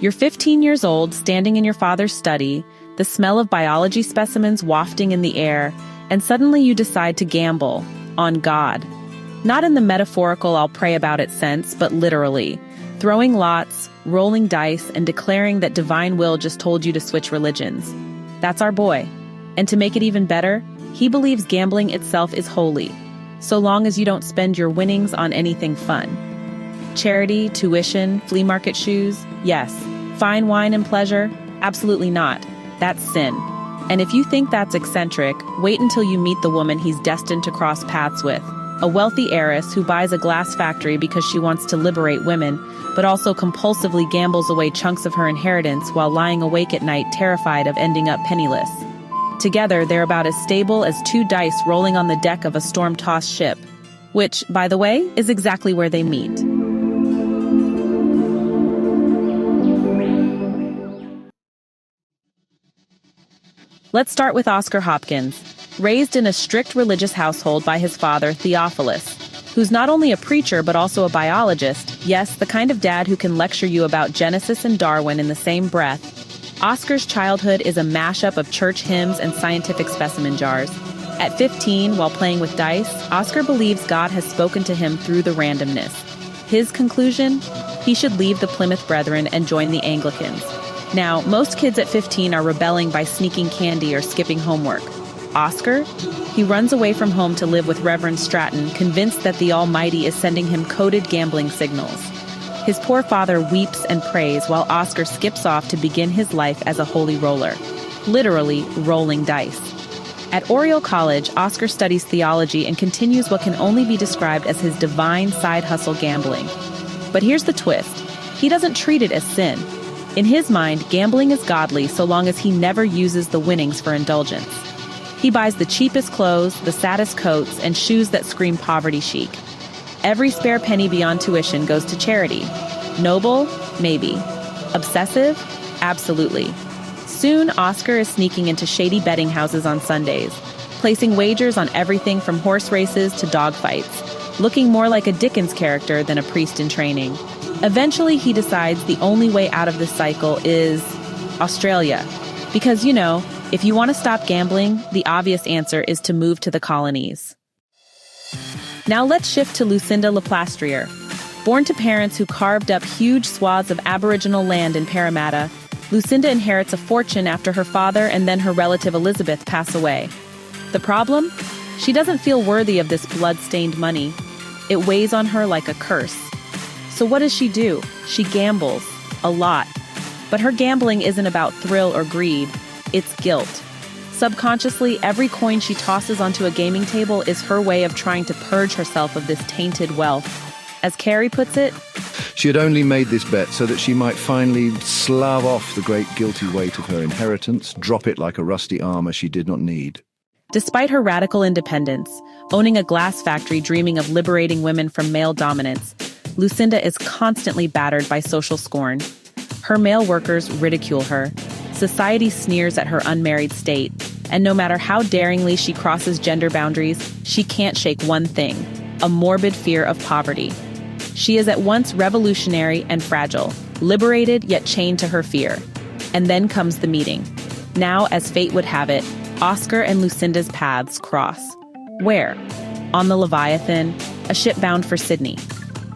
You're 15 years old, standing in your father's study, the smell of biology specimens wafting in the air, and suddenly you decide to gamble on God. Not in the metaphorical I'll pray about it sense, but literally. Throwing lots, rolling dice, and declaring that divine will just told you to switch religions. That's our boy. And to make it even better, he believes gambling itself is holy, so long as you don't spend your winnings on anything fun. Charity, tuition, flea market shoes, yes. Fine wine and pleasure? Absolutely not. That's sin. And if you think that's eccentric, wait until you meet the woman he's destined to cross paths with. A wealthy heiress who buys a glass factory because she wants to liberate women, but also compulsively gambles away chunks of her inheritance while lying awake at night terrified of ending up penniless. Together, they're about as stable as two dice rolling on the deck of a storm-tossed ship, which, by the way, is exactly where they meet. Let's start with Oscar Hopkins. Raised in a strict religious household by his father, Theophilus, who's not only a preacher but also a biologist, yes, the kind of dad who can lecture you about Genesis and Darwin in the same breath, Oscar's childhood is a mashup of church hymns and scientific specimen jars. At 15, while playing with dice, Oscar believes God has spoken to him through the randomness. His conclusion? He should leave the Plymouth Brethren and join the Anglicans. Now, most kids at 15 are rebelling by sneaking candy or skipping homework. Oscar? He runs away from home to live with Reverend Stratton, convinced that the Almighty is sending him coded gambling signals. His poor father weeps and prays while Oscar skips off to begin his life as a holy roller, literally rolling dice. At Oriel College, Oscar studies theology and continues what can only be described as his divine side hustle gambling. But here's the twist. He doesn't treat it as sin. In his mind, gambling is godly so long as he never uses the winnings for indulgence. He buys the cheapest clothes, the saddest coats, and shoes that scream poverty chic. Every spare penny beyond tuition goes to charity. Noble? Maybe. Obsessive? Absolutely. Soon, Oscar is sneaking into shady betting houses on Sundays, placing wagers on everything from horse races to dogfights, looking more like a Dickens character than a priest in training. Eventually, he decides the only way out of this cycle is Australia. Because, if you want to stop gambling, the obvious answer is to move to the colonies. Now let's shift to Lucinda Leplastrier. Born to parents who carved up huge swaths of Aboriginal land in Parramatta, Lucinda inherits a fortune after her father and then her relative Elizabeth pass away. The problem? She doesn't feel worthy of this blood-stained money. It weighs on her like a curse. So what does she do? She gambles. A lot. But her gambling isn't about thrill or greed. It's guilt. Subconsciously, every coin she tosses onto a gaming table is her way of trying to purge herself of this tainted wealth. As Carey puts it, she had only made this bet so that she might finally slough off the great guilty weight of her inheritance, drop it like a rusty armor she did not need. Despite her radical independence, owning a glass factory dreaming of liberating women from male dominance, Lucinda is constantly battered by social scorn. Her male workers ridicule her. Society sneers at her unmarried state, and no matter how daringly she crosses gender boundaries, she can't shake one thing: a morbid fear of poverty. She is at once revolutionary and fragile, liberated yet chained to her fear. And then comes the meeting. Now, as fate would have it, Oscar and Lucinda's paths cross. Where? On the Leviathan, a ship bound for Sydney.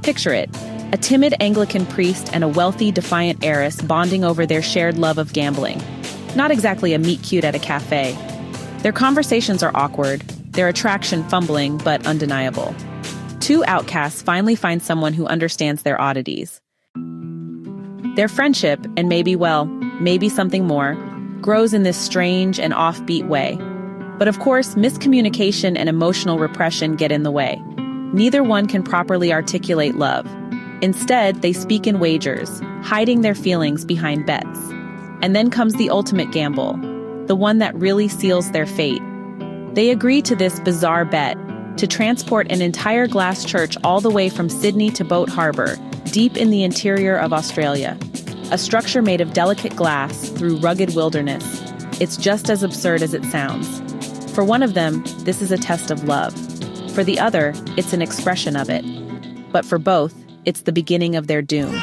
Picture it. A timid Anglican priest and a wealthy, defiant heiress bonding over their shared love of gambling. Not exactly a meet-cute at a cafe. Their conversations are awkward, their attraction fumbling but undeniable. Two outcasts finally find someone who understands their oddities. Their friendship, and maybe something more, grows in this strange and offbeat way. But of course, miscommunication and emotional repression get in the way. Neither one can properly articulate love. Instead, they speak in wagers, hiding their feelings behind bets. And then comes the ultimate gamble, the one that really seals their fate. They agree to this bizarre bet, to transport an entire glass church all the way from Sydney to Boat Harbour, deep in the interior of Australia. A structure made of delicate glass through rugged wilderness. It's just as absurd as it sounds. For one of them, this is a test of love. For the other, it's an expression of it. But for both, it's the beginning of their doom.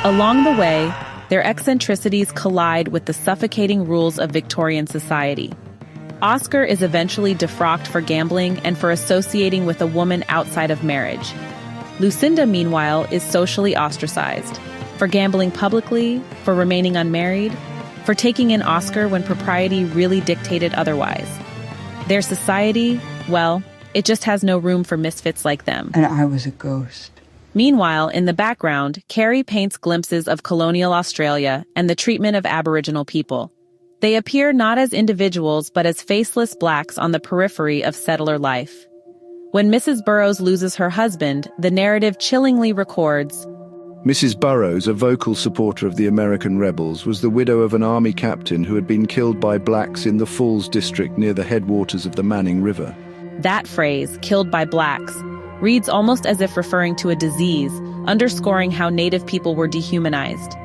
Along the way, their eccentricities collide with the suffocating rules of Victorian society. Oscar is eventually defrocked for gambling and for associating with a woman outside of marriage. Lucinda, meanwhile, is socially ostracized for gambling publicly, for remaining unmarried, for taking in Oscar when propriety really dictated otherwise. Their society, well, it just has no room for misfits like them. And I was a ghost. Meanwhile, in the background, Carey paints glimpses of colonial Australia and the treatment of Aboriginal people. They appear not as individuals but as faceless blacks on the periphery of settler life. When Mrs. Burroughs loses her husband, the narrative chillingly records, Mrs. Burroughs, a vocal supporter of the American rebels, was the widow of an army captain who had been killed by blacks in the Falls district near the headwaters of the Manning River. That phrase, killed by blacks, reads almost as if referring to a disease, underscoring how Native people were dehumanized.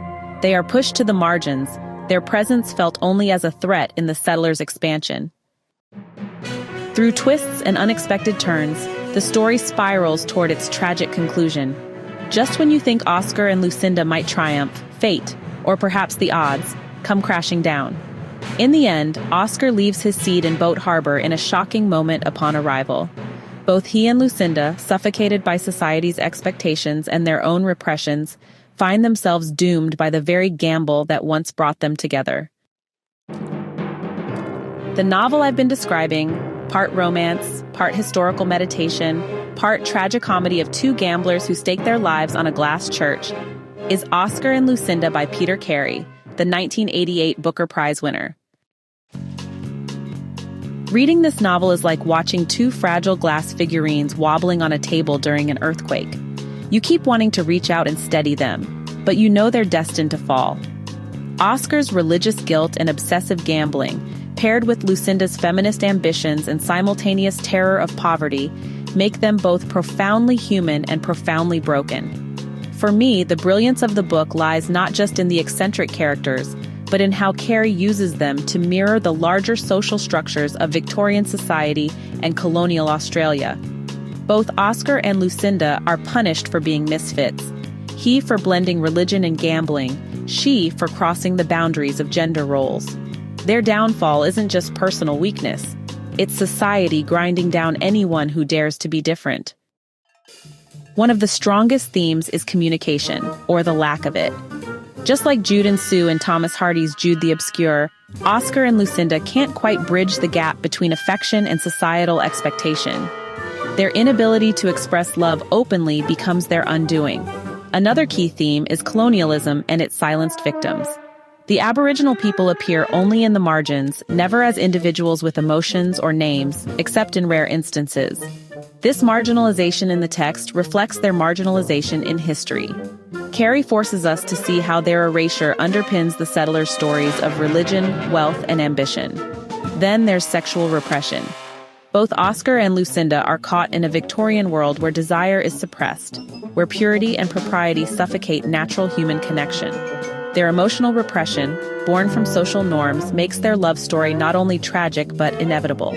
They are pushed to the margins, their presence felt only as a threat in the settlers' expansion. Through twists and unexpected turns, the story spirals toward its tragic conclusion. Just when you think Oscar and Lucinda might triumph, fate, or perhaps the odds, come crashing down. In the end, Oscar leaves his seat in Boat Harbor in a shocking moment upon arrival. Both he and Lucinda, suffocated by society's expectations and their own repressions, find themselves doomed by the very gamble that once brought them together. The novel I've been describing, part romance, part historical meditation, part tragicomedy of two gamblers who stake their lives on a glass church, is Oscar and Lucinda by Peter Carey, the 1988 Booker Prize winner. Reading this novel is like watching two fragile glass figurines wobbling on a table during an earthquake. You keep wanting to reach out and steady them, but you know they're destined to fall. Oscar's religious guilt and obsessive gambling, paired with Lucinda's feminist ambitions and simultaneous terror of poverty, make them both profoundly human and profoundly broken. For me, the brilliance of the book lies not just in the eccentric characters, but in how Carey uses them to mirror the larger social structures of Victorian society and colonial Australia. Both Oscar and Lucinda are punished for being misfits. He for blending religion and gambling, she for crossing the boundaries of gender roles. Their downfall isn't just personal weakness. It's society grinding down anyone who dares to be different. One of the strongest themes is communication, or the lack of it. Just like Jude and Sue in Thomas Hardy's Jude the Obscure, Oscar and Lucinda can't quite bridge the gap between affection and societal expectation. Their inability to express love openly becomes their undoing. Another key theme is colonialism and its silenced victims. The Aboriginal people appear only in the margins, never as individuals with emotions or names, except in rare instances. This marginalization in the text reflects their marginalization in history. Carey forces us to see how their erasure underpins the settlers' stories of religion, wealth, and ambition. Then there's sexual repression. Both Oscar and Lucinda are caught in a Victorian world where desire is suppressed, where purity and propriety suffocate natural human connection. Their emotional repression, born from social norms, makes their love story not only tragic but inevitable.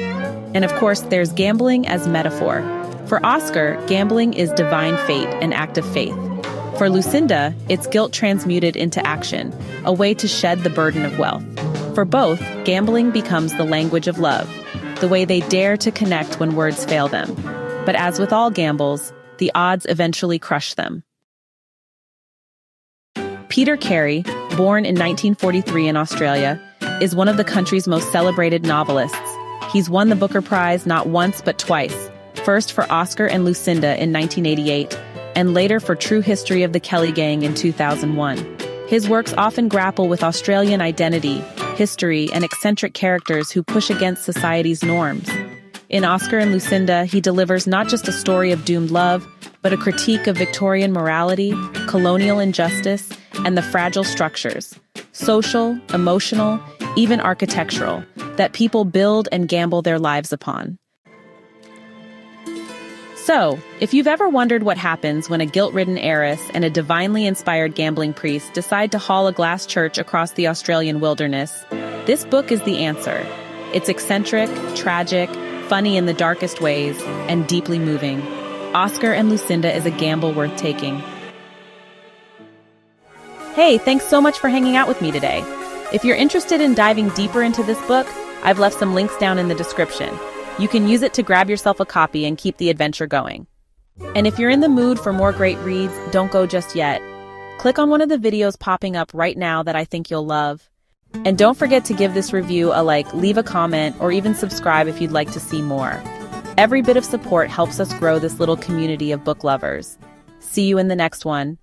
And of course, there's gambling as metaphor. For Oscar, gambling is divine fate, an act of faith. For Lucinda, it's guilt transmuted into action, a way to shed the burden of wealth. For both, gambling becomes the language of love, the way they dare to connect when words fail them. But as with all gambles, the odds eventually crush them. Peter Carey, born in 1943 in Australia, is one of the country's most celebrated novelists. He's won the Booker Prize not once but twice, first for Oscar and Lucinda in 1988, and later for True History of the Kelly Gang in 2001. His works often grapple with Australian identity, history, and eccentric characters who push against society's norms. In Oscar and Lucinda, he delivers not just a story of doomed love, but a critique of Victorian morality, colonial injustice, and the fragile structures, social, emotional, even architectural, that people build and gamble their lives upon. So, if you've ever wondered what happens when a guilt-ridden heiress and a divinely inspired gambling priest decide to haul a glass church across the Australian wilderness, this book is the answer. It's eccentric, tragic, funny in the darkest ways, and deeply moving. Oscar and Lucinda is a gamble worth taking. Hey, thanks so much for hanging out with me today. If you're interested in diving deeper into this book, I've left some links down in the description. You can use it to grab yourself a copy and keep the adventure going. And if you're in the mood for more great reads, don't go just yet. Click on one of the videos popping up right now that I think you'll love. And don't forget to give this review a like, leave a comment, or even subscribe if you'd like to see more. Every bit of support helps us grow this little community of book lovers. See you in the next one.